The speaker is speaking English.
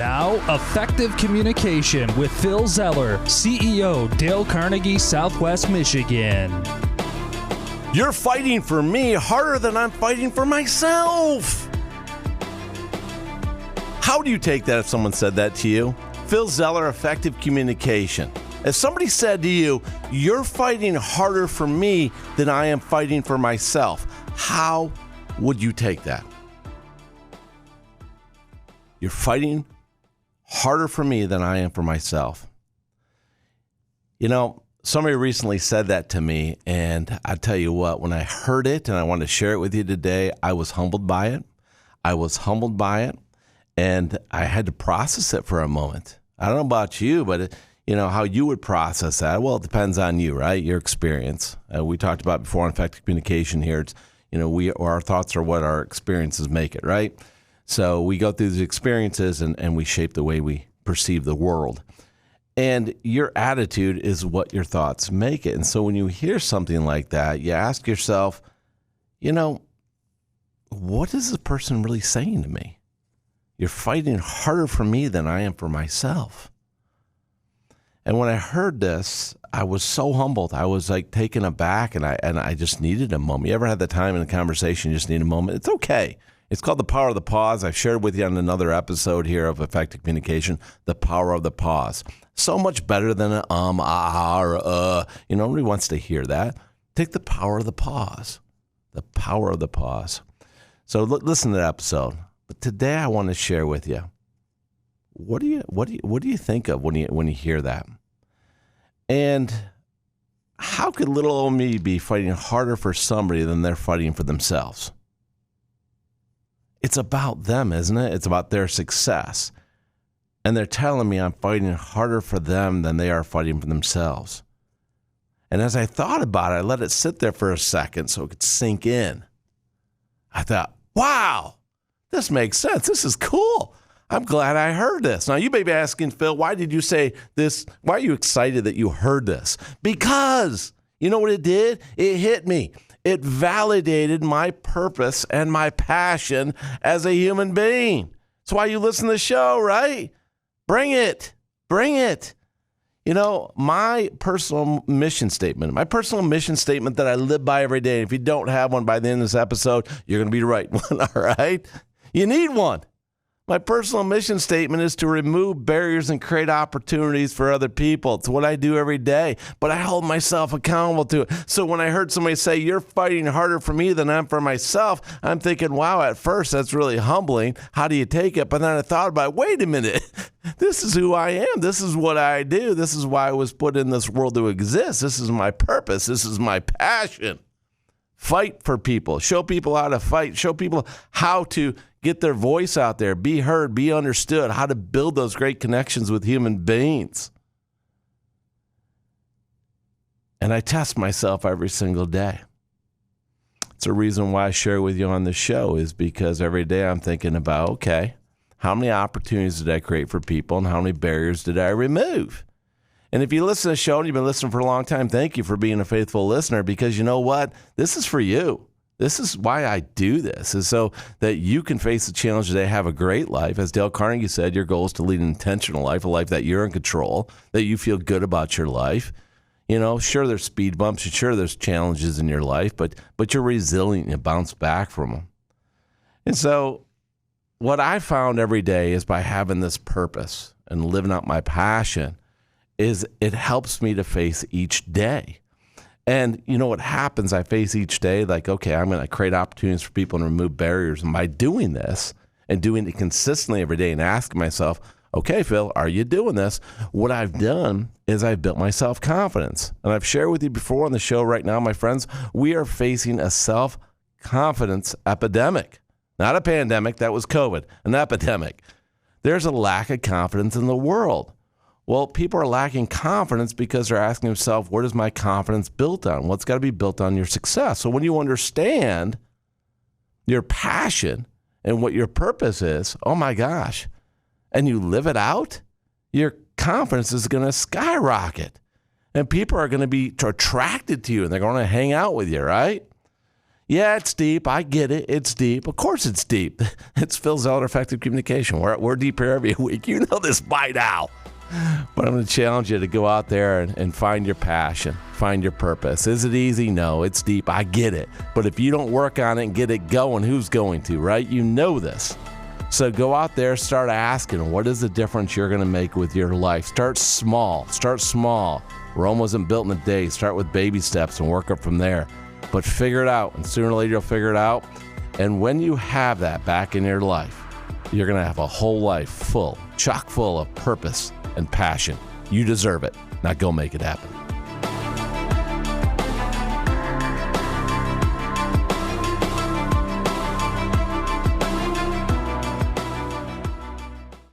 Now, Effective Communication with Phil Zeller, CEO, Dale Carnegie, Southwest Michigan. You're fighting for me harder than I'm fighting for myself. How do you take that if someone said that to you? Phil Zeller, Effective Communication. If somebody said to you, you're fighting harder for me than I am fighting for myself, how would you take that? You're fighting harder for me than I am for myself. You know, somebody recently said that to me, and I tell you what, when I heard it and I wanted to share it with you today, I was humbled by it. And I had to process it for a moment. I don't know about you, but how you would process that. Well, it depends on you, right? Your experience. We talked about before on effective communication here. It's, our thoughts are what our experiences make it, right? So we go through these experiences and we shape the way we perceive the world. And your attitude is what your thoughts make it. And so when you hear something like that, you ask yourself, what is this person really saying to me? You're fighting harder for me than I am for myself. And when I heard this, I was so humbled. I was like taken aback, and I just needed a moment. You ever had the time in a conversation you just need a moment? It's okay. It's called the power of the pause. I've shared with you on another episode here of Effective Communication, the power of the pause. So much better than an or nobody wants to hear that. Take the power of the pause. The power of the pause. So listen to that episode. But today I want to share with you. What do you think of when you hear that? And how could little old me be fighting harder for somebody than they're fighting for themselves? It's about them, isn't it? It's about their success. And they're telling me I'm fighting harder for them than they are fighting for themselves. And as I thought about it, I let it sit there for a second so it could sink in. I thought, wow, this makes sense. This is cool. I'm glad I heard this. Now, you may be asking, Phil, why did you say this? Why are you excited that you heard this? Because you know what it did? It hit me. It validated my purpose and my passion as a human being. That's why you listen to the show, right? Bring it. My personal mission statement that I live by every day. If you don't have one by the end of this episode, you're going to be the right one, all right? You need one. My personal mission statement is to remove barriers and create opportunities for other people. It's what I do every day, but I hold myself accountable to it. So when I heard somebody say, you're fighting harder for me than I'm for myself, I'm thinking, wow, at first that's really humbling. How do you take it? But then I thought about, wait a minute, this is who I am. This is what I do. This is why I was put in this world to exist. This is my purpose. This is my passion. Fight for people. Show people how to fight. Show people how to get their voice out there, be heard, be understood, how to build those great connections with human beings. And I test myself every single day. It's a reason why I share with you on the show is because every day I'm thinking about, okay, how many opportunities did I create for people and how many barriers did I remove? And if you listen to the show and you've been listening for a long time, thank you for being a faithful listener because you know what? This is for you. This is why I do this, is so that you can face the challenge today, have a great life. As Dale Carnegie said, your goal is to lead an intentional life, a life that you're in control, that you feel good about your life. Sure, there's speed bumps, sure, there's challenges in your life, but you're resilient and you bounce back from them. And so what I found every day is by having this purpose and living out my passion is it helps me to face each day. And you know what happens? I face each day like, okay, I'm going to create opportunities for people and remove barriers. And by doing this and doing it consistently every day and asking myself, okay, Phil, are you doing this? What I've done is I've built my self-confidence. And I've shared with you before on the show right now, my friends, we are facing a self-confidence epidemic. Not a pandemic, that was COVID, an epidemic. There's a lack of confidence in the world. Well, people are lacking confidence because they're asking themselves, what is my confidence built on? What's got to be built on your success? So when you understand your passion and what your purpose is, oh my gosh, and you live it out, your confidence is going to skyrocket. And people are going to be attracted to you and they're going to hang out with you, right? Yeah, it's deep. I get it. It's deep. Of course it's deep. It's Phil Zeller, Effective Communication. We're deep here every week. You know this by now. But I'm going to challenge you to go out there and find your passion, find your purpose. Is it easy? No, it's deep. I get it. But if you don't work on it and get it going, who's going to, right? You know this. So go out there, start asking, what is the difference you're going to make with your life? Start small. Start small. Rome wasn't built in a day. Start with baby steps and work up from there. But figure it out, and sooner or later you'll figure it out. And when you have that back in your life, you're going to have a whole life full, chock full of purpose and passion. You deserve it. Now go make it happen.